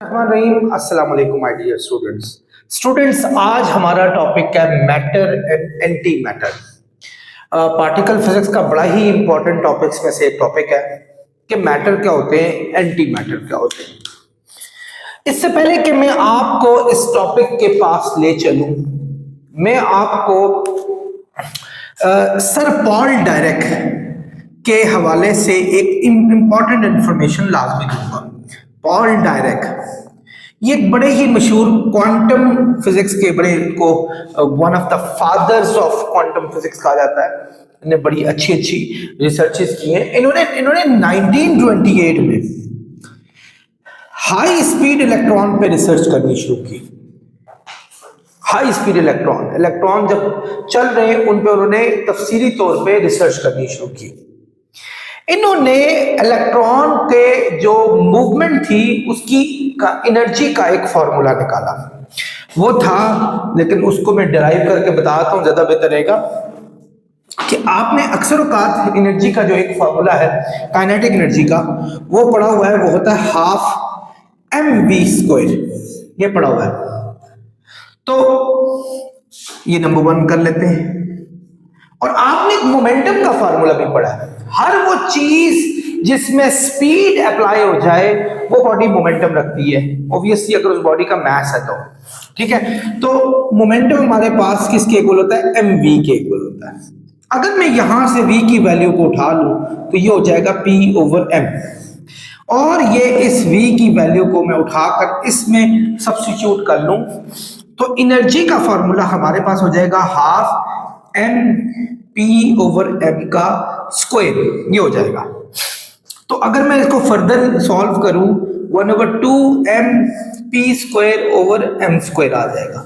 रहीम अस्सलाम वालेकुम my dear students आज हमारा टॉपिक है matter and anti matter. Particle physics का बड़ा ही इंपॉर्टेंट टॉपिक्स में से एक टॉपिक है कि मैटर क्या होते हैं, एंटी मैटर क्या होते हैं। इससे पहले कि मैं आपको इस टॉपिक के पास ले चलूं, मैं आपको सर पॉल डायरेक के हवाले से एक इंपॉर्टेंट इंफॉर्मेशन लाजमी दूंगा। पॉल डायरेक ये एक बड़े ही मशहूर क्वांटम फिजिक्स के बड़े को one of the fathers of quantum physics कहा जाता है। इन्होंने बड़ी अच्छी रिसर्चेस की हैं। इन्होंने 1928 में हाई स्पीड इलेक्ट्रॉन पे रिसर्च करनी शुरू की। हाई स्पीड इलेक्ट्रॉन जब चल रहे हैं उन पे उन्होंने तफसीली तौर पे रिसर्च करनी शुरू की। इन्होंने इलेक्ट्रॉन के जो मूवमेंट थी उसकी एनर्जी का एक फॉर्मूला निकाला। वो था, लेकिन उसको मैं डिराइव करके बताता हूं, ज्यादा बेहतर रहेगा कि आपने अक्सर औकात एनर्जी का जो एक फॉर्मूला है काइनेटिक एनर्जी का, वो पढ़ा हुआ है। वो होता है हाफ mv²। ये पढ़ा हुआ है, तो ये नंबर 1 कर लेते हैं। और आपने एक मोमेंटम का फार्मूला भी पढ़ा है। हर वो चीज जिसमें स्पीड अप्लाई हो जाए वो बॉडी मोमेंटम रखती है, ऑब्वियसली अगर उस बॉडी का मास है तो। ठीक है, तो मोमेंटम हमारे पास किसके इक्वल होता है? mv के इक्वल होता है। अगर मैं यहां से v की वैल्यू को उठा लूं तो ये हो जाएगा p/m, और ये इस v की वैल्यू को मैं उठाकर इसमें सब्स्टिट्यूट कर लूं तो एनर्जी का फॉर्मूला हमारे पास हो जाएगा हाफ mp/m का स्क्वायर। ये हो जाएगा। तो अगर मैं इसको फर्दर सॉल्व करूं 1/2mp²/m² आ जाएगा।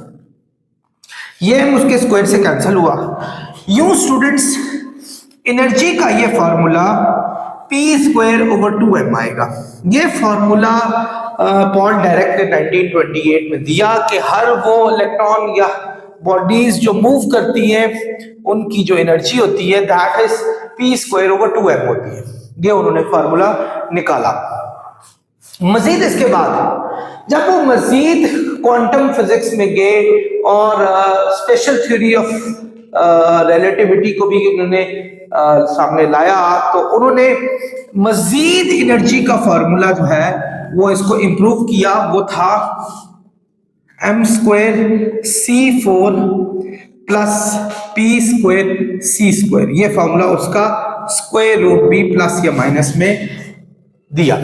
ये m उसके स्क्वायर से कैंसिल हुआ। यूं स्टूडेंट्स एनर्जी का ये फॉर्मूला p²/2m आएगा। ये फॉर्मूला पॉल डायरेक ने 1928 में दिया कि हर वो इलेक्ट्रॉन या बॉडीज जो मूव करती हैं उनकी जो एनर्जी होती है दैट इज p²/2m होती है। ये उन्होंने फॉर्मूला निकाला। मजीद इसके बाद जब वो मजीद क्वांटम फिजिक्स में गए और स्पेशल थ्योरी ऑफ रिलेटिविटी को भी उन्होंने सामने लाया, तो उन्होंने मजीद एनर्जी का फॉर्मूला जो है वो इसको इंप्रूव किया। वो था m² c4 plus p² c²। ये फॉर्मूला उसका स्क्वायर रूट भी प्लस या माइनस में दिया।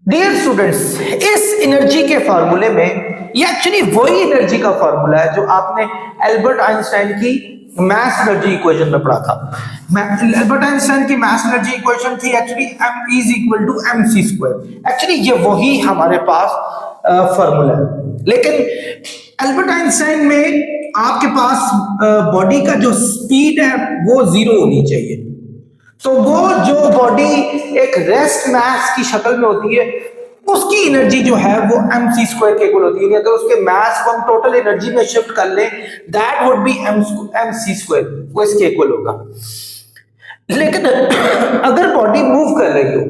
डियर स्टूडेंट्स, इस एनर्जी के फॉर्मूले में ये एक्चुअली वही एनर्जी का फॉर्मूला है जो आपने एल्बर्ट आइंस्टाइन की मास एनर्जी इक्वेशन में पढ़ा था। एल्बर्ट आइंस्टाइन की मास एनर्जी इक्वेशन थी एक्चुअली m = mc²। एक्चुअली ये वही हमारे पास फॉर्मूला है, लेकिन एल्बर्ट आइंस्टाइन में आपके पास बॉडी का जो स्पीड है वो 0 होनी चाहिए। तो वो जो बॉडी एक रेस्ट मास की शक्ल में होती है उसकी एनर्जी जो है वो mc² के इक्वल होती है। अगर उसके मास को हम टोटल एनर्जी में शिफ्ट कर लें दैट वुड बी mc², वो इसके इक्वल होगा। लेकिन अगर बॉडी मूव कर रही हो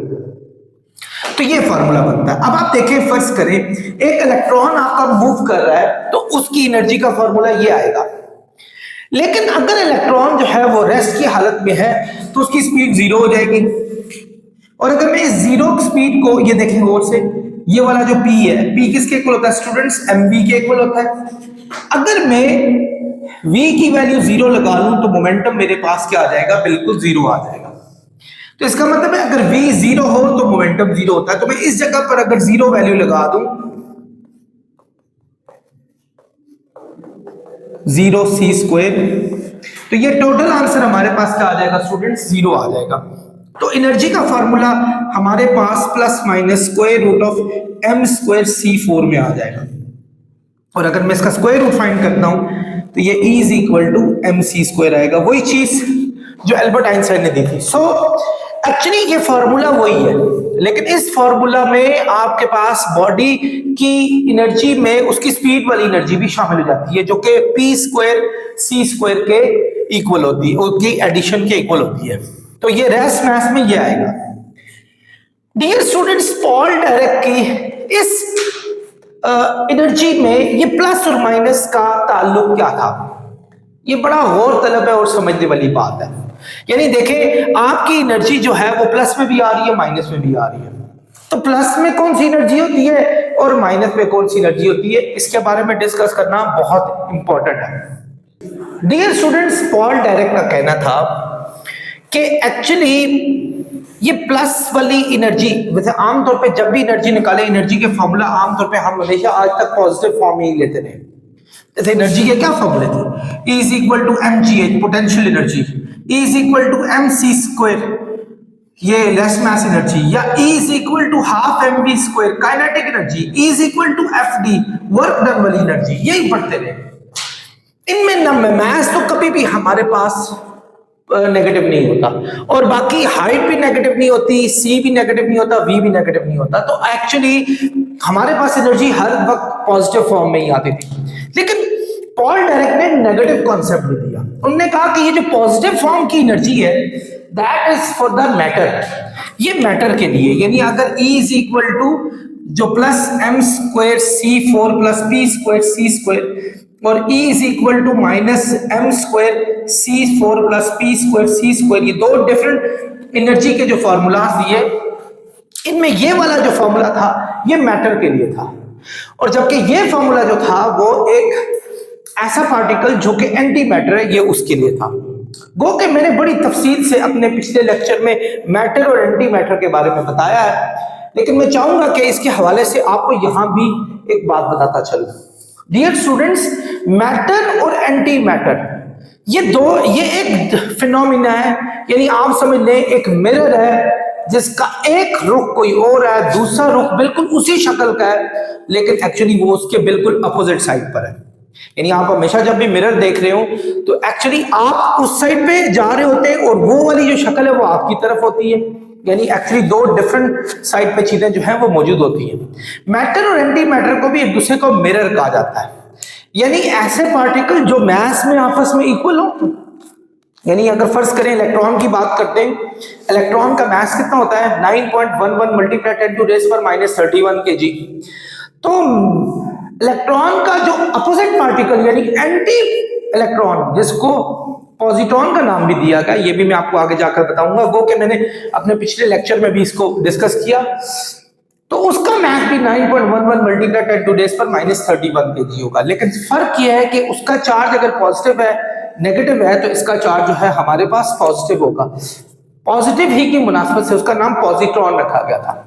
तो ये फॉर्मूला बनता है। अब आप देखें, फर्ज करें एक इलेक्ट्रॉन आपका मूव कर रहा है तो उसकी एनर्जी का फॉर्मूला ये आएगा। लेकिन अगर इलेक्ट्रॉन जो है वो रेस्ट की हालत में है तो उसकी स्पीड 0 हो जाएगी। और अगर मैं इस 0 स्पीड को, ये देखें गौर से, ये वाला जो p है, p किसके इक्वल होता है स्टूडेंट्स? mv के इक्वल होता है। अगर मैं v की वैल्यू 0 लगा लूं तो मोमेंटम मेरे पास क्या आ जाएगा? बिल्कुल 0 आ जाएगा। तो इसका मतलब है अगर v 0 हो तो मोमेंटम 0 होता है। तो मैं इस जगह पर अगर 0 वैल्यू लगा दूं 0c², तो ये टोटल आंसर हमारे पास क्या आ जाएगा स्टूडेंट्स? 0 आ जाएगा। तो एनर्जी का फॉर्मूला हमारे पास plus minus square root of m² c4 में आ जाएगा। और अगर मैं इसका स्क्वायर रूट फाइंड करता हूं तो ये E = mc² आएगा, वही चीज जो एल्बर्ट आइंस्टाइन ने दी थी। सो एक्चुअली ये फॉर्मूला वही है, लेकिन इस फॉर्मूला में आपके पास बॉडी की एनर्जी में उसकी स्पीड वाली एनर्जी भी शामिल हो जाती है जो कि p² c² के इक्वल होती है, उसकी एडिशन के इक्वल होती है। तो ये रेस्ट मास में ये आएगा। डियर स्टूडेंट्स, पॉल डायरेक की इस एनर्जी में ये प्लस और माइनस का ताल्लुक क्या था? ये बड़ा गौर तलब है और समझने वाली बात है। यानी देखें, आपकी एनर्जी जो है वो प्लस में भी आ रही है, माइनस में भी आ रही है। तो प्लस में कौन सी एनर्जी होती है और माइनस में कौन सी एनर्जी होती है, इसके बारे में डिस्कस करना बहुत इंपॉर्टेंट है। डियर स्टूडेंट्स, पॉल डायरेक्ट का कहना था कि एक्चुअली ये प्लस वाली एनर्जी, वैसे आमतौर पे जब भी एनर्जी निकाले, एनर्जी के फॉर्मूला आमतौर पे हम हमेशा आज तक पॉजिटिव फॉर्म में ही लेते रहे। जैसे एनर्जी के क्या फॉर्मूले थे? E is equal to mgh potential energy, E is equal to mc square ये लेस मास एनर्जी, या E is equal to half mv square kinetic energy, E is equal to fd work done वाली energy, यही पढ़ते रहे। इनमें न मास तो कभी भी हमारे पास नेगेटिव नहीं होता, और बाकी हाइट भी नेगेटिव नहीं होती, c भी नेगेटिव नहीं होता, v भी नेगेटिव नहीं होता। तो एक्चुअली हमारे पास एनर्जी हर वक्त पॉजिटिव फॉर्म में ही आती थी। लेकिन पॉल डायरेक्ट ने नेगेटिव कॉन्सेप्ट भी दिया। उन्होंने कहा कि ये जो पॉजिटिव फॉर्म की एनर्जी है that is for the matter, ये मैटर के लिए। यानी अगर E इज इक्वल टू जो plus m square c4 plus p square c square और E is equal to minus m square c4 plus p square c square, ये दो different energy के जो फॉर्मूलाज दिए, इनमें ये वाला जो फॉर्मूला था ये मैटर के लिए था, और जबकि ये फॉर्मूला जो था वो एक ऐसा पार्टिकल जो कि एंटी मैटर है, ये उसके लिए था। गो कि मैंने बड़ी तफसील से अपने पिछले लेक्चर में मैटर और एंटी मैटर के बारे में बताया है, लेकिन मैं चाहूंगा कि इसके हवाले से आपको यहां भी एक बात बताता चलूं। डियर स्टूडेंट्स, मैटर और एंटी मैटर ये एक फिनोमिना है। यानी आप समझ लें एक मिरर है जिसका एक रुख कोई और है, दूसरा रुख बिल्कुल उसी शक्ल का है, लेकिन एक्चुअली वो उसके बिल्कुल अपोजिट साइड पर है। यानी आप हमेशा जब भी मिरर देख रहे हो तो एक्चुअली आप उस साइड पे जा रहे होते हैं और वो वाली जो शक्ल है वो आपकी तरफ होती है। यानी एक्चुअली दो डिफरेंट साइड पे चीजें जो है वो मौजूद होती है। मैटर और एंटी मैटर को भी एक दूसरे को मिरर कहा जाता है, यानी ऐसे पार्टिकल जो मास में आपस में इक्वल हो। यानी अगर फर्ज करें इलेक्ट्रॉन की बात करते हैं, इलेक्ट्रॉन का मास कितना होता है? 9.11 मल्टीप्लाई 10 टू रेज़ पर -31 kg। तो इलेक्ट्रॉन का जो अपोजिट पार्टिकल यानी एंटी इलेक्ट्रॉन, जिसको पॉजिट्रॉन का नाम भी दिया गया, ये भी मैं आपको आगे जाकर बताऊंगा, वो कि मैंने अपने पिछले लेक्चर में भी इसको डिस्कस किया, तो उसका मास भी 9.11 मल्टीप्लाई 10 टू रेज़ पर -31 kg होगा। लेकिन फर्क यह है कि उसका चार्ज अगर पॉजिटिव है, नेगेटिव है, तो इसका चार्ज जो है हमारे पास पॉजिटिव होगा। पॉजिटिव ही की मुनासबत से उसका नाम पॉजिट्रॉन रखा गया था।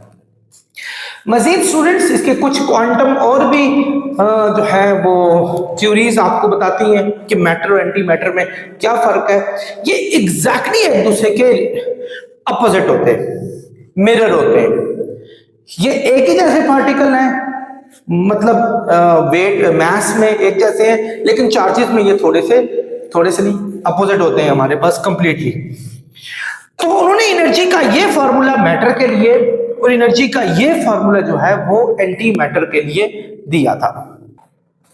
मजीद स्टूडेंट्स, इसके कुछ क्वांटम और भी जो है वो थ्योरीज आपको बताती हैं कि मैटर और एंटी मैटर में क्या फर्क है। ये एग्जैक्टली एक दूसरे के अपोजिट होते हैं, मिरर होते हैं। ये एक ही जैसे पार्टिकल हैं, मतलब वेट मास में एक जैसे हैं, लेकिन चार्जेस में ये थोड़े से नहीं, अपोजिट होते हैं हमारे पास कंप्लीटली। तो उन्होंने एनर्जी का ये फॉर्मूला मैटर के लिए और एनर्जी का ये फॉर्मूला जो है वो एंटी मैटर के लिए दिया था।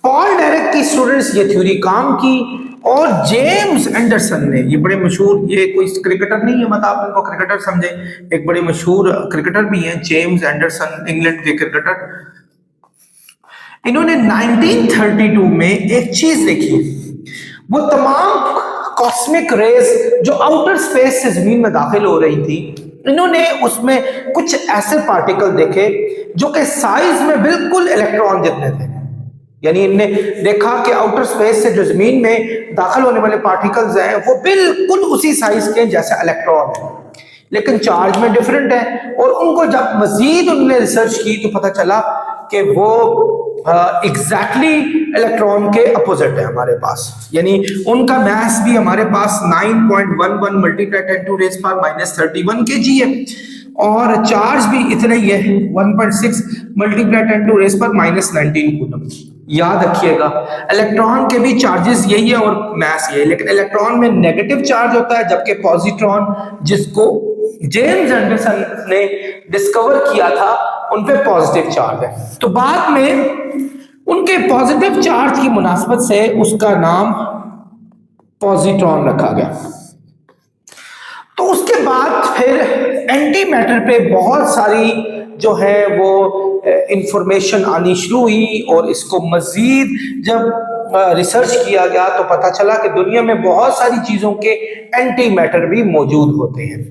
पॉल डायरेक्ट की स्टूडेंट्स ये थ्योरी काम की, और जेम्स एंडरसन ने, ये बड़े मशहूर, ये कोई क्रिकेटर नहीं है, मतलब आप इनको क्रिकेटर समझे, एक बड़े मशहूर क्रिकेटर भी हैं जेम्स एंडरसन, इंग्लैंड के क्रिकेटर। इन्होंने 1932 में एक चीज देखी, वो तमाम कॉस्मिक रेज जो आउटर स्पेस से जमीन में दाखिल हो रही थी, इन्होंने उसमें कुछ ऐसे पार्टिकल देखे जो कि साइज में बिल्कुल इलेक्ट्रॉन जितने थे। यानी इनने देखा कि आउटर स्पेस से जो जमीन में दाखिल होने वाले पार्टिकल्स हैं वो बिल्कुल उसी साइज के जैसे इलेक्ट्रॉन है, लेकिन चार्ज में डिफरेंट है। और उनको जब मजीद उन्होंने रिसर्च की तो पता चला कि वो एग्जैक्टली इलेक्ट्रॉन के अपोजिट है हमारे पास। यानी उनका मास भी हमारे पास 9.11 मल्टीप्लाई 10 टू रेज़ पर -31 kg है, और चार्ज भी इतना ही है, 1.6 मल्टीप्लाई 10 टू रेज़ पर -19 कूलम। याद रखिएगा, इलेक्ट्रॉन के भी चार्जेस यही है और मास यही है, लेकिन इलेक्ट्रॉन में नेगेटिव चार्ज होता है, जबकि पॉजिट्रॉन, जिसको जेम्स एंडरसन ने डिस्कवर किया था, उन पे पॉजिटिव चार्ज है। तो बाद में उनके पॉजिटिव चार्ज की मुनासबत से उसका नाम पॉजिट्रॉन रखा गया। तो उसके बाद फिर एंटी मैटर पे बहुत सारी जो है वो इंफॉर्मेशन आनी शुरू हुई और इसको मजीद जब रिसर्च किया गया तो पता चला कि दुनिया में बहुत सारी चीजों के एंटी मैटर भी मौजूद होते हैं।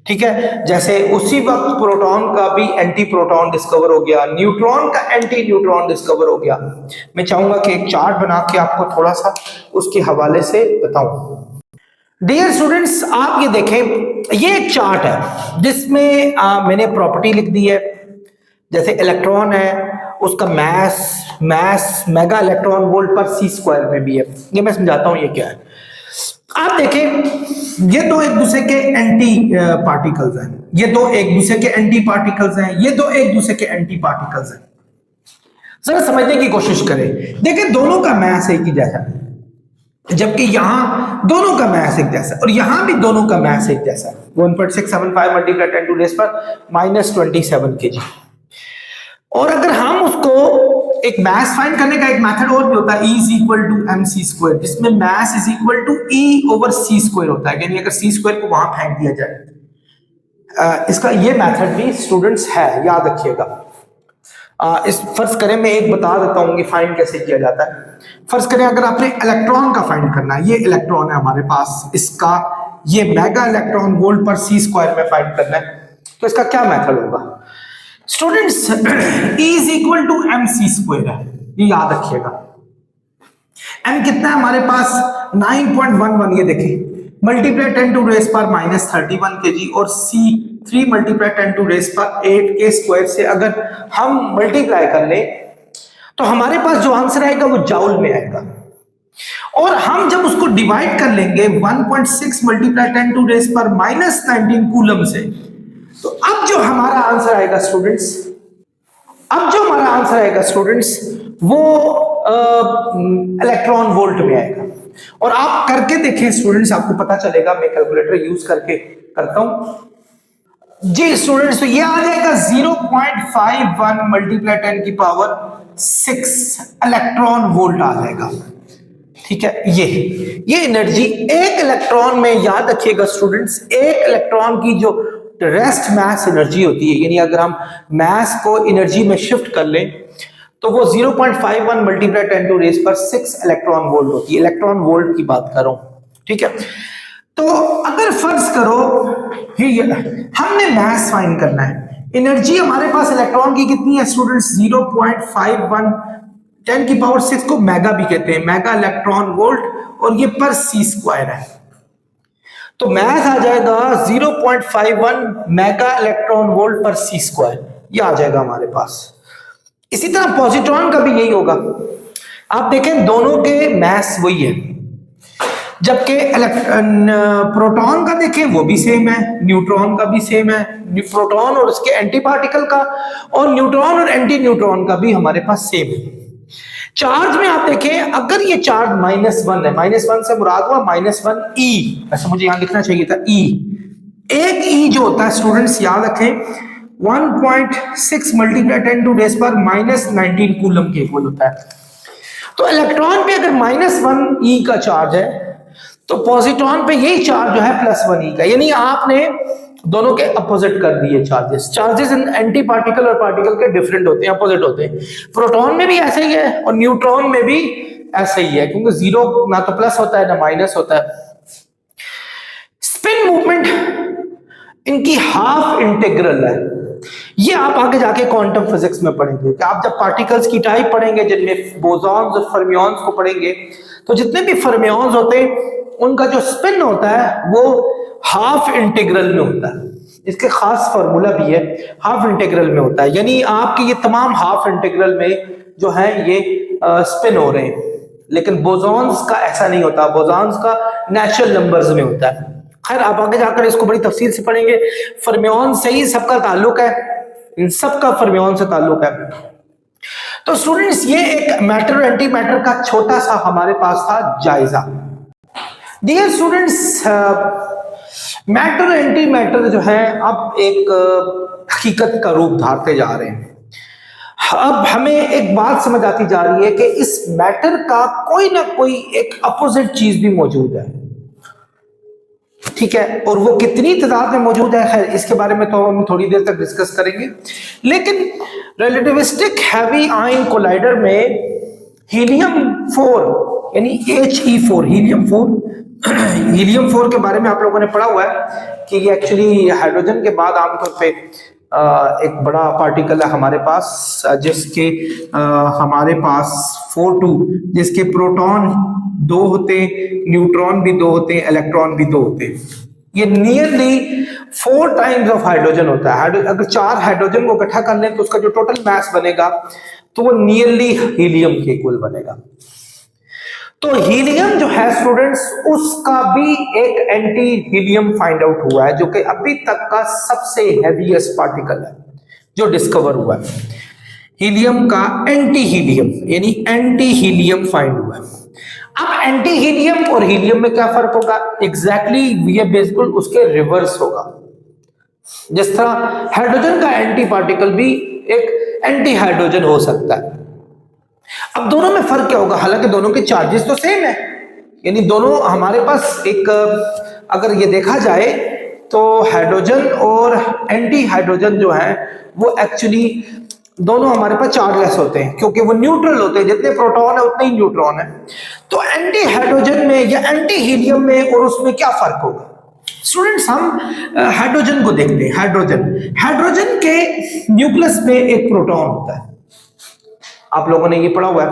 ठीक है, जैसे उसी वक्त प्रोटॉन का भी एंटी प्रोटॉन डिस्कवर हो गया, न्यूट्रॉन का एंटी न्यूट्रॉन डिस्कवर हो गया। मैं चाहूंगा कि एक चार्ट बना के आपको थोड़ा सा उसके हवाले से बताऊं। डियर स्टूडेंट्स, आप ये देखें, ये एक चार्ट है जिसमें मैंने प्रॉपर्टी लिख दी है। जैसे इलेक्ट्रॉन है, उसका मैस मेगा इलेक्ट्रॉन वोल्ट पर सी स्क्वायर में भी है। ये मैं समझाता हूं ये क्या है। आप देखें, ये दो एक दूसरे के एंटी पार्टिकल्स हैं, ये दो एक दूसरे के एंटी पार्टिकल्स हैं, ये दो एक दूसरे के एंटी पार्टिकल्स हैं। जरा समझने की कोशिश करें। देखिए, दोनों का मैस एक ही जैसा है, जबकि यहां दोनों का मैस एक जैसा और यहां भी दोनों का मैस एक जैसा है। 1.675 मल्टीप्लाई 10 टू रेज़ पर -27 kg। और अगर हम उसको एक मैस फाइंड करने का एक मेथड और भी होता है, E is equal to mc square, जिसमें mass is equal to E over c square होता है। यानी अगर c स्क्वायर को वहां फेंक दिया जाए, इसका ये मेथड भी स्टूडेंट्स है, याद रखिएगा। इस फर्ज करें, मैं एक बता देता हूँ कि फाइंड कैसे किया जाता है। फर्ज करें अगर आपने इलेक्ट्रॉन का फाइंड करना है, ये इलेक्ट्रॉन है हमारे पास, इसका ये मेगा इलेक्ट्रॉन वोल्ट पर c स्क्वायर में फाइंड करना है, तो इसका क्या मेथड होगा students? E is equal to mc square है, ये याद रखिएगा। m कितना है हमारे पास? 9.11। ये देखिए, मल्टीप्लाई 10 टू रेज़ पर -31 kg और c 3 मल्टीप्लाई 10 टू रेज़ पर 8 के स्क्वायर से अगर हम मल्टीप्लाई कर ले तो हमारे पास जो आंसर आएगा वो जाउल में आएगा। और हम जब उसको डिवाइड कर लेंगे 1.6 मल्टीप्लाई 10 टू रेज़ पर -19 कूलम से, तो अब जो हमारा आंसर आएगा स्टूडेंट्स, वो इलेक्ट्रॉन वोल्ट में आएगा। और आप करके देखें स्टूडेंट्स, आपको पता चलेगा। मैं कैलकुलेटर यूज करके करता हूं जी स्टूडेंट्स, तो ये आ जाएगा 0.51 मल्टीप्लाई 10 की पावर 6 इलेक्ट्रॉन वोल्ट आ जाएगा। ठीक है, ये एनर्जी एक इलेक्ट्रॉन में, याद रखिएगा स्टूडेंट्स, एक इलेक्ट्रॉन की जो रेस्ट मैस एनर्जी होती है, यानी अगर हम मैस को एनर्जी में शिफ्ट कर लें तो वो 0.51 मल्टीप्लाई 10 टू रेज़ पर 6 इलेक्ट्रॉन वोल्ट होती है। इलेक्ट्रॉन वोल्ट की बात कर रहा हूं, ठीक है। तो अगर फर्ज करो हमने मैस फाइंड करना है, एनर्जी हमारे पास इलेक्ट्रॉन की कितनी है स्टूडेंट्स? 0.51, 10 की पावर 6 को मेगा भी कहते हैं, मेगा इलेक्ट्रॉन वोल्ट, और ये पर c स्क्वायर है। तो मैथ आ जाएगा 0.51 मेगा इलेक्ट्रॉन वोल्ट पर c स्क्वायर, ये आ जाएगा हमारे पास। इसी तरह पॉजिट्रॉन का भी यही होगा। आप देखें, दोनों के मैस वही है, जबकि प्रोटॉन का देखें वो भी सेम है, न्यूट्रॉन का भी सेम है, प्रोटॉन और उसके एंटी पार्टिकल का, और न्यूट्रॉन और एंटी न्यूट्रॉन का भी हमारे पास सेम है। चार्ज में आप देखें, अगर ये चार्ज -1 है, -1 से मुराद हुआ -1 E, ऐसा मुझे यहां लिखना चाहिए था, E। एक E जो होता है स्टूडेंट्स, याद रखें, 1.6 मल्टीप्लाई 10 टू रेज़ पर -19 कूलम के इक्वल होता है। तो इलेक्ट्रॉन पे अगर -1 E का चार्ज है, तो पॉजिट्रॉन पे यही चार्ज जो है +1 E का, यानी आपने दोनों के अपोजिट कर दिए चार्जेस एंटी पार्टिकल और पार्टिकल के डिफरेंट होते हैं, अपोजिट होते हैं। प्रोटॉन में भी ऐसे ही है और न्यूट्रॉन में भी ऐसे ही है, क्योंकि जीरो ना तो प्लस होता है ना माइनस होता है। स्पिन मूवमेंट इनकी हाफ इंटीग्रल है, ये आप आगे जाके क्वांटम फिजिक्स में पढ़ेंगे कि आप जब पार्टिकल्स की टाइप पढ़ेंगे, जिनमें बोसॉन्स और फर्मियॉन्स को पढ़ेंगे, तो जितने भी फर्मियॉन्स होते हैं उनका जो स्पिन होता है वो हाफ इंटीग्रल में होता है। इसके खास फार्मूला भी है, हाफ इंटीग्रल में होता है, यानी आपके ये तमाम हाफ इंटीग्रल में जो है ये स्पिन हो रहे हैं। लेकिन बोसॉन्स का ऐसा नहीं होता, बोसॉन्स का नेचुरल नंबर्स में होता है। खैर, आप आगे जाकर इसको बड़ी तफसील से पढ़ेंगे। फर्मियॉन से ही सबका ताल्लुक है, इन सबका फर्मियॉन से ताल्लुक है। तो स्टूडेंट्स, ये एक मैटर और एंटी मैटर का छोटा सा हमारे पास था जायजा। डियर स्टूडेंट्स, मैटर और एंटी मैटर जो है अब एक हकीकत का रूप धारते जा रहे हैं। अब हमें एक बात समझ आती जा रही है कि इस मैटर का कोई ना कोई एक अपोजिट चीज भी मौजूद है। ठीक ठीक है, और वो कितनी तादाद में मौजूद है, खैर इसके बारे में तो हम थोड़ी देर तक डिस्कस करेंगे। लेकिन रिलेटिविस्टिक हैवी आयन कोलाइडर में हीलियम 4 यानी He4 हीलियम 4 के बारे में आप लोगों ने पढ़ा हुआ है कि ये एक्चुअली हाइड्रोजन के बाद आमतौर पे एक बड़ा पार्टिकल है हमारे पास, जिसके हमारे पास 4 जिसके प्रोटॉन 2 होते हैं, न्यूट्रॉन भी 2 होते हैं, इलेक्ट्रॉन भी 2 होते हैं। ये नियरली 4 टाइम्स ऑफ हाइड्रोजन होता है। अगर 4 हाइड्रोजन को इकट्ठा कर लें तो उसका जो टोटल मास बनेगा तो वो नियरली हीलियम के इक्वल बनेगा। तो हीलियम जो है स्टूडेंट्स, उसका भी एक एंटी हीलियम फाइंड आउट हुआ है, जो कि अभी तक का सबसे हैवीएस्ट पार्टिकल है जो डिस्कवर हुआ है। हीलियम का एंटी हीलियम यानी एंटी हीलियम फाइंड हुआ है। अब एंटी हीलियम और हीलियम में क्या फर्क होगा? एग्जैक्टली ये बिल्कुल उसके रिवर्स होगा। जिस तरह हाइड्रोजन का एंटी पार्टिकल भी एक एंटी हाइड्रोजन हो सकता है। अब दोनों में फर्क क्या होगा? हालांकि दोनों के चार्जेस तो सेम है, यानी दोनों हमारे पास एक, अगर ये देखा जाए तो हाइड्रोजन और एंटी हाइड्रोजन जो है वो एक्चुअली दोनों हमारे पास चार्जलेस होते हैं, क्योंकि वो न्यूट्रल होते हैं। जितने प्रोटॉन है उतने ही न्यूट्रॉन है। तो एंटी हाइड्रोजन में या एंटी हीलियम में और उसमें क्या फर्क होगा? स्टूडेंट्स, हम हाइड्रोजन को देखते हैं। हाइड्रोजन के न्यूक्लियस में एक प्रोटॉन होता है, आप लोगों ने ये पढ़ा हुआ है,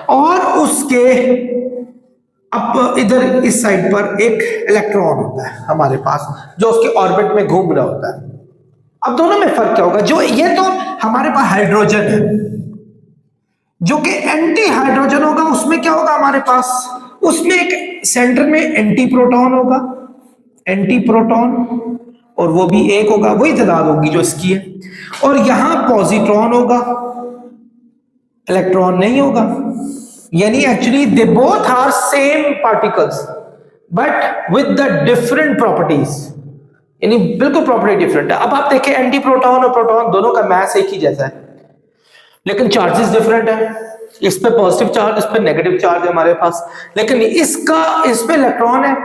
और उसके अब इधर इस साइड पर एक इलेक्ट्रॉन होता है हमारे पास, जो उसके ऑर्बिट में घूम रहा होता है। अब दोनों में फर्क क्या होगा? जो ये तो हमारे पास हाइड्रोजन है, जो कि एंटी हाइड्रोजन होगा, उसमें क्या होगा हमारे पास? उसमें एक सेंटर में एंटी प्रोटॉन होगा, एंटी प्रोटॉन, और वो भी एक होगा, वही तादाद होगी जो इसकी है। और यहां पॉजिट्रॉन होगा, इलेक्ट्रॉन नहीं होगा। यानी actually they both are same particles but with the different properties, यानी बिल्कुल प्रॉपर्टी डिफरेंट है। अब आप देखें, एंटी प्रोटॉन और प्रोटॉन दोनों का मास एक ही जैसा है, लेकिन चार्जेस डिफरेंट है। इस पे पॉजिटिव चार्ज, इस पे नेगेटिव चार्ज है हमारे पास, लेकिन इस पे इलेक्ट्रॉन है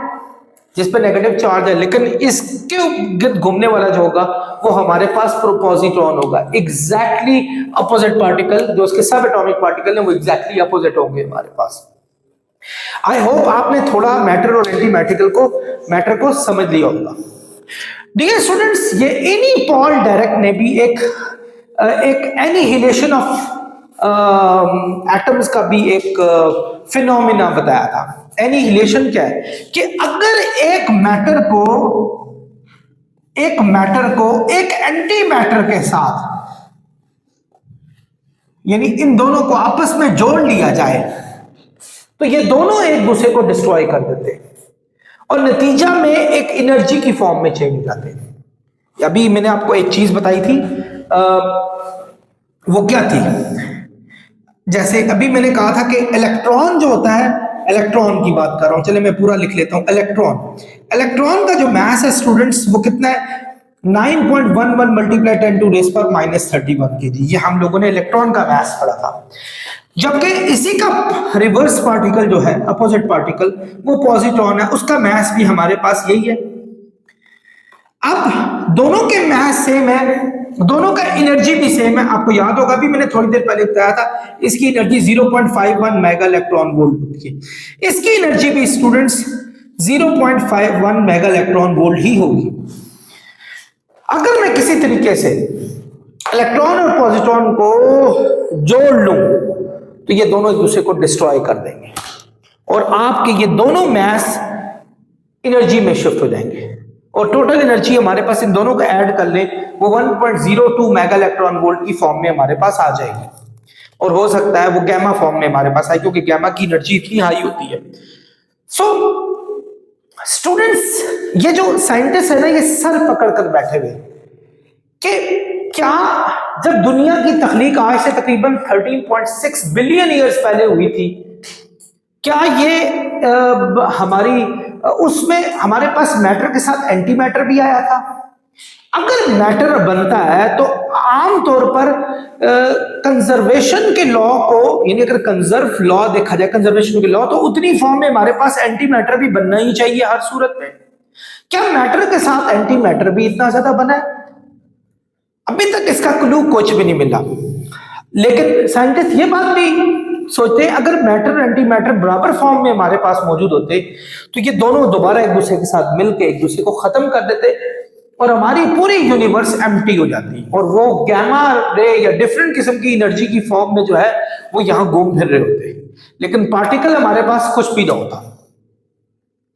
जिस पे नेगेटिव चार्ज है, लेकिन इसके गिर्द घूमने वाला जो होगा वो हमारे पास पॉजिट्रॉन होगा। एग्जैक्टली अपोजिट पार्टिकल, जो उसके सब एटॉमिक पार्टिकल है वो एग्जैक्टली अपोजिट होंगे हमारे पास। आई होप आपने थोड़ा मैटर और एंटी मैटर को समझ लिया होगा। डियर स्टूडेंट्स, ये एनी पॉल डायरेक्ट ने भी एक एनिहिलेशन ऑफ एटम्स का भी एक फिनोमिना बताया था। एनिहिलेशन क्या है? कि अगर एक मैटर को एक एंटी मैटर के साथ, यानी इन दोनों को आपस में जोड़ लिया जाए, तो ये दोनों एक दूसरे को डिस्ट्रॉय कर देते हैं और नतीजा में एक एनर्जी की फॉर्म में चेंज हो जाते हैं। अभी मैंने आपको एक चीज बताई थी, वो क्या थी? जैसे अभी मैंने कहा था कि इलेक्ट्रॉन जो होता है, इलेक्ट्रॉन की बात कर रहा हूं, चले मैं पूरा लिख लेता हूं। इलेक्ट्रॉन का जो मास है स्टूडेंट्स, वो कितना है? 9.11 मल्टीप्लाई 10 टू रेस पर -31 kg। ये हम लोगों ने इलेक्ट्रॉन का मास पढ़ा था। जबकि इसी का रिवर्स पार्टिकल जो है, अपोजिट पार्टिकल, वो पॉजिट्रॉन है, उसका मास भी हमारे पास यही है। अब दोनों के मास सेम है, दोनों का एनर्जी भी सेम है। आपको याद होगा, भी मैंने थोड़ी देर पहले बताया था, इसकी एनर्जी 0.51 मेगा इलेक्ट्रॉन वोल्ट होती है। इसकी एनर्जी भी स्टूडेंट्स 0.51 मेगा इलेक्ट्रॉन वोल्ट ही होगी। अगर मैं किसी तरीके से इलेक्ट्रॉन और पॉजिट्रॉन को जोड़ लूं तो ये दोनों एक दूसरे को डिस्ट्रॉय कर देंगे और आपके ये दोनों मास एनर्जी में शिफ्ट हो जाएंगे और टोटल एनर्जी हमारे पास इन दोनों को ऐड कर लें, वो 1.02 मेगा इलेक्ट्रॉन वोल्ट की फॉर्म में हमारे पास आ जाएगी। और हो सकता है वो गैमा फॉर्म में हमारे पास आए, क्योंकि गैमा की एनर्जी इतनी हाई होती है। सो स्टूडेंट्स, ये जो साइंटिस्ट है ना, ये सर पकड़ कर बैठे हुए कि क्या जब दुनिया की तख्लीक आज से तकरीबन 13.6 बिलियन ईयर्स पहले हुई थी, क्या ये हमारी उसमें हमारे पास मैटर के साथ एंटी मैटर भी आया था? अगर मैटर बनता है तो आमतौर पर कंजर्वेशन के लॉ को, यानी अगर कंजर्व लॉ देखा जाए, कंजर्वेशन के लॉ, तो उतनी फॉर्म में हमारे पास एंटी मैटर भी बनना ही चाहिए हर सूरत में। क्या मैटर के साथ एंटी मैटर भी इतना ज्यादा बना है? अभी तक इसका क्लू कुछ भी नहीं मिला, लेकिन साइंटिस्ट ये बात भी सोचते हैं अगर मैटर और एंटी मैटर बराबर फॉर्म में हमारे पास मौजूद होते तो ये दोनों दोबारा एक दूसरे के साथ मिलकर एक दूसरे को खत्म कर देते और हमारी पूरी यूनिवर्स एम्प्टी हो जाती और वो गैमा रे या डिफरेंट किस्म की एनर्जी की फॉर्म में जो है वो यहां घूम फिर रहे होते। लेकिन पार्टिकल हमारे पास कुछ भी ना होता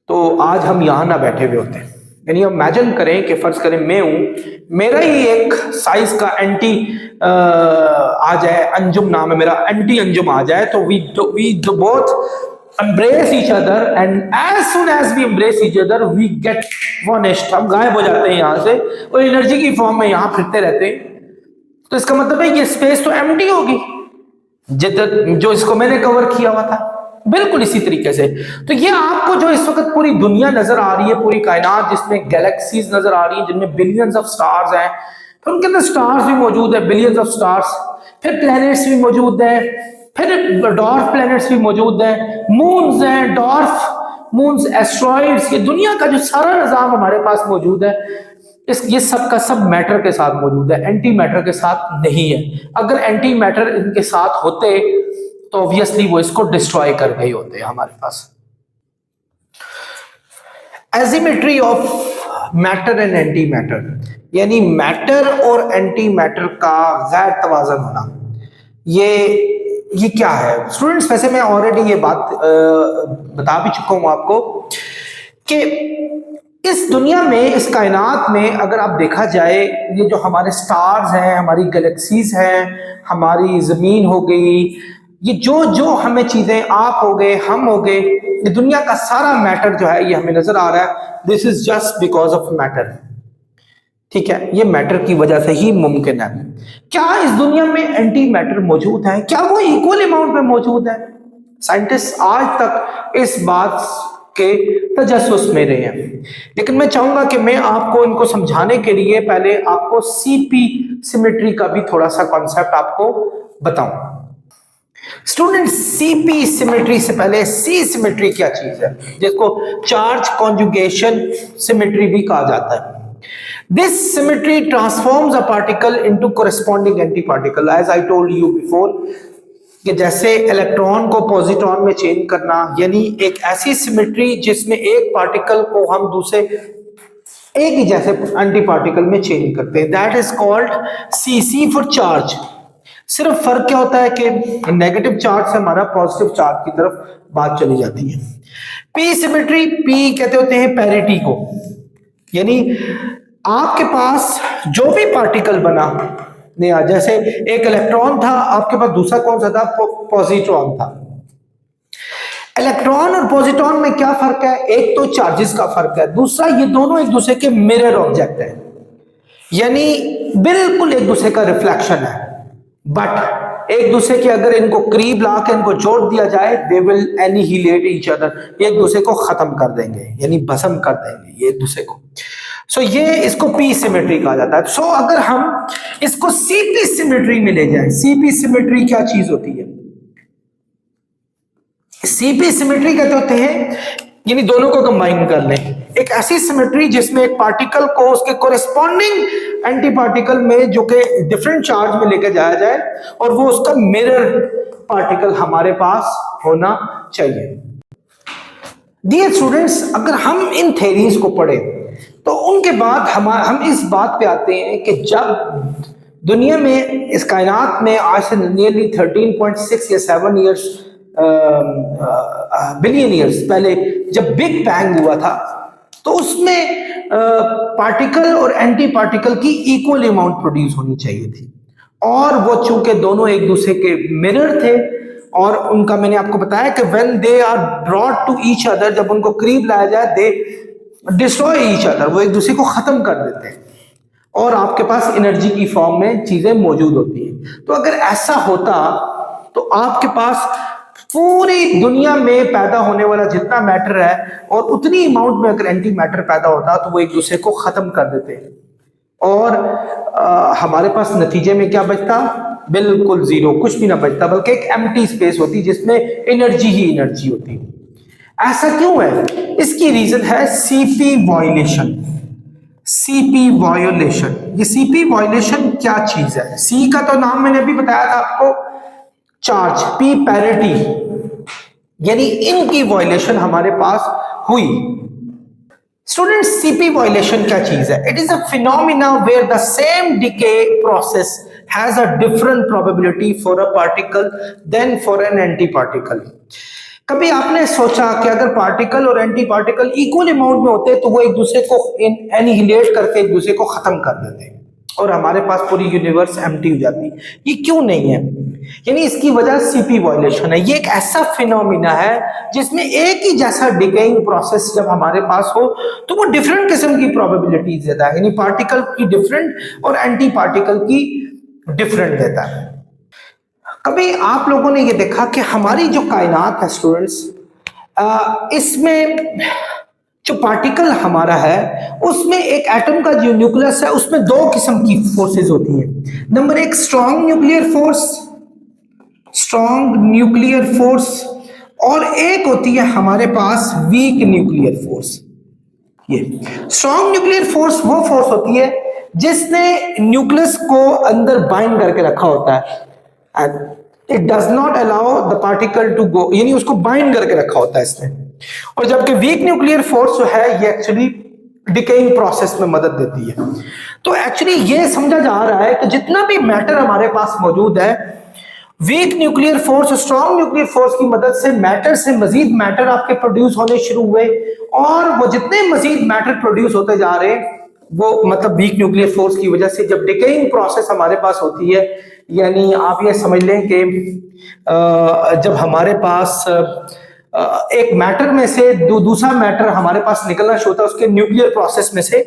तो आज हम यहां ना बैठे हुए होते। यानी इमेजिन करें कि फर्ज करें मैं हूं, मेरा ही एक साइज का एंटी आ जाए, अंजुम नाम है मेरा, एंटी अंजुम आ जाए तो we both embrace each other and as soon as we embrace each other we get vanished, हम गायब हो जाते हैं यहां से और एनर्जी की फॉर्म में यहां फिरते रहते हैं। तो इसका मतलब है ये स्पेस तो एम्प्टी होगी जो इसको मैंने कवर किया हुआ था, बिल्कुल इसी तरीके से। तो ये आपको जो इस वक्त पूरी दुनिया नजर आ रही है, पूरी कायनात जिसमें गैलेक्सीज नजर आ रही है जिनमें बिलियंस ऑफ स्टार्स हैं, फिर उनके अंदर स्टार्स भी मौजूद है बिलियंस ऑफ स्टार्स, फिर प्लैनेट्स भी मौजूद है, फिर डॉर्फ प्लैनेट्स भी मौजूद है, मून्स हैं, डॉर्फ मून्स, एस्ट्रॉइड्स, ये दुनिया का जो सारा निजाम हमारे पास मौजूद है ये सब का सब मैटर के साथ मौजूद है, एंटी मैटर के साथ नहीं है। अगर एंटी मैटर इनके साथ होते तो ऑब्वियसली वो इसको डिस्ट्रॉय कर गए होते हमारे पास। Asymmetry of matter and antimatter, यानी मैटर और एंटी मैटर का गैर तवाज़न होना, ये क्या है स्टूडेंट्स? वैसे मैं ऑलरेडी ये बात बता भी चुका हूं आपको कि इस दुनिया में, इस कायनात में अगर आप देखा जाए, ये जो हमारे स्टार्स हैं, हमारी गैलेक्सीज हैं, हमारी जमीन हो गई, ये जो हमें चीजें, आप हो गए, हम हो गए, ये दुनिया का सारा मैटर जो है ये हमें नजर आ रहा है। This is just because of matter, ठीक है, ये मैटर की वजह से ही मुमकिन है। क्या इस दुनिया में एंटी मैटर मौजूद है? क्या वो इक्वल अमाउंट में मौजूद है? साइंटिस्ट आज तक इस बात के तजस्सुस में रहे हैं, लेकिन मैं चाहूंगा कि मैं आपको इनको समझाने के लिए पहले आपको सीपी सिमेट्री का भी थोड़ा सा कॉन्सेप्ट आपको बताऊं। स्टूडेंट, सीपी सिमेट्री से पहले सी सिमेट्री क्या चीज है, जिसको चार्ज कॉन्जुगेशन सिमेट्री भी कहा जाता है। This symmetry transforms a particle into corresponding antiparticle, as I told you before, कि जैसे इलेक्ट्रॉन को पॉजिट्रॉन में चेंज करना, यानी एक ऐसी सिमेट्री जिसमें एक पार्टिकल को हम दूसरे एक ही जैसे एंटी पार्टिकल में चेंज करते हैं, that is called C for charge. सिर्फ फर्क क्या होता है कि नेगेटिव चार्ज से हमारा पॉजिटिव चार्ज की तरफ बात चली जाती है। पी सिमेट्री, पी कहते होते हैं पैरिटी को, यानी आपके पास जो भी पार्टिकल बना नया, जैसे एक इलेक्ट्रॉन था, आपके पास दूसरा कौन सा था? पॉजिट्रॉन था। इलेक्ट्रॉन और पॉजिट्रॉन में क्या फर्क है? एक तो चार्जेस का फर्क है, दूसरा ये दोनों एक दूसरे के मिरर ऑब्जेक्ट है, यानी बिल्कुल एक दूसरे का रिफ्लेक्शन है। बट एक दूसरे के अगर इनको करीब ला के इनको जोड़ दिया जाए, they will annihilate each other, एक दूसरे को खत्म कर देंगे, यानी भस्म कर देंगे ये एक दूसरे को। सो ये इसको पी सिमेट्री कहा जाता है। सो अगर हम इसको सीपी सिमेट्री में ले जाएं, सीपी सिमेट्री क्या चीज होती है? सीपी सिमेट्री कहते होते हैं, यानी दोनों को कंबाइन कर लें, एक ऐसी सिमेट्री जिसमें एक पार्टिकल को उसके कोरेस्पॉन्डिंग एंटी पार्टिकल में जो कि डिफरेंट चार्ज में लेकर जाया जाए और वो उसका मिरर पार्टिकल हमारे पास होना चाहिए। डियर स्टूडेंट्स, अगर हम इन थ्योरीज को पढ़ें तो उनके बाद हम इस बात पे आते हैं कि जब दुनिया में, इस कायनात में आज से नियरली 13.6 या 7 ईयर्स बिलियन ईयर्स पहले जब बिग बैंग हुआ था, तो उसमें पार्टिकल और एंटी पार्टिकल की इक्वल अमाउंट प्रोड्यूस होनी चाहिए थी, और वो चूंकि दोनों एक दूसरे के मिरर थे और उनका, मैंने आपको बताया कि when they are brought to each other, जब उनको करीब लाया जाए, दे डिस्ट्रॉय ईच अदर, वो एक दूसरे को खत्म कर देते हैं और आपके पास एनर्जी की फॉर्म में चीजें मौजूद होती हैं। तो अगर ऐसा होता तो आपके पास पूरी दुनिया में पैदा होने वाला जितना मैटर है और उतनी अमाउंट में अगर एंटी मैटर पैदा होता तो वो एक दूसरे को खत्म कर देते और हमारे पास नतीजे में क्या बचता? बिल्कुल जीरो, कुछ भी ना बचता, बल्कि एक एम्प्टी स्पेस होती जिसमें एनर्जी ही एनर्जी होती। ऐसा क्यों है? इसकी रीजन है सीपी वायोलेशन। सीपी वायोलेशन, ये सीपी वायोलेशन क्या चीज है? सी का तो नाम मैंने अभी बताया था आपको, चार्ज, पी पैरिटी, यानी इनकी वायोलेशन हमारे पास हुई। स्टूडेंट्स, सीपी वायोलेशन क्या चीज है? It is a phenomena where the same decay process has a different probability for a particle than for an anti particle. कभी आपने सोचा कि अगर पार्टिकल और एंटी पार्टिकल इक्वल अमाउंट में होते तो वो एक दूसरे को एनिहिलेट करके एक दूसरे को खत्म कर देते और हमारे पास पूरी यूनिवर्स एम्प्टी हो जाती? ये क्यों नहीं है? यानी इसकी वजह सीपी वायोलेशन है। ये एक ऐसा फिनोमिना है जिसमें एक ही जैसा डिकेइंग प्रोसेस जब हमारे पास हो तो वो डिफरेंट किस्म की प्रोबेबिलिटीज देता है, यानी पार्टिकल की डिफरेंट और एंटी पार्टिकल की डिफरेंट देता है। कभी आप लोगों ने ये देखा कि हमारी जो कायनात है स्टूडेंट्स, इसमें जो पार्टिकल हमारा है उसमें एक एटम का जो न्यूक्लियस है उसमें दो किस्म की फोर्सेस होती हैं। नंबर एक strong nuclear force, strong nuclear force, और एक होती है हमारे पास वीक न्यूक्लियर फोर्स। ये स्ट्रॉन्ग न्यूक्लियर फोर्स वो फोर्स होती है जिसने न्यूक्लियस को अंदर बाइंड करके रखा होता है, it does not allow the particle to go, यानी उसको बाइंड करके रखा होता है इसने। और जबकि वीक न्यूक्लियर फोर्स जो है ये एक्चुअली डिकेइंग प्रोसेस में मदद देती है। तो एक्चुअली ये समझा जा रहा है कि जितना भी मैटर हमारे पास मौजूद है, weak nuclear force, strong nuclear force की मदद से मैटर से मजीद मैटर आपके प्रोड्यूस होने शुरू हुए, और वो जितने मजीद मैटर प्रोड्यूस होते जा रहे हैं वो मतलब वीक न्यूक्लियर फोर्स की वजह से जब डिकेइंग प्रोसेस हमारे पास होती है, यानी आप ये समझ लें कि जब हमारे पास एक मैटर में से दूसरा मैटर हमारे पास निकलना शुरू होता है उसके न्यूक्लियर प्रोसेस में से,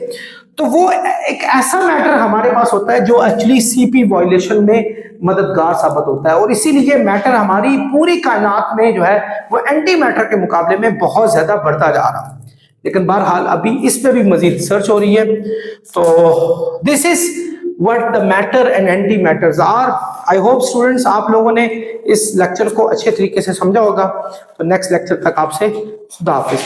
तो वो एक ऐसा मैटर हमारे पास होता है जो एक्चुअली सीपी वायोलेशन में मददगार साबित होता है। और इसीलिए मैटर हमारी पूरी कायनात में जो है वो एंटी मैटर के मुकाबले में बहुत ज्यादा बढ़ता जा रहा है। लेकिन बहरहाल अभी इस पे भी मजीद सर्च हो रही है। तो this is what the matter and anti matters are. I hope students आप लोगों ने इस लेक्चर को अच्छे तरीके से समझा होगा। तो नेक्स्ट लेक्चर तक आपसे खुदा हाफिज़।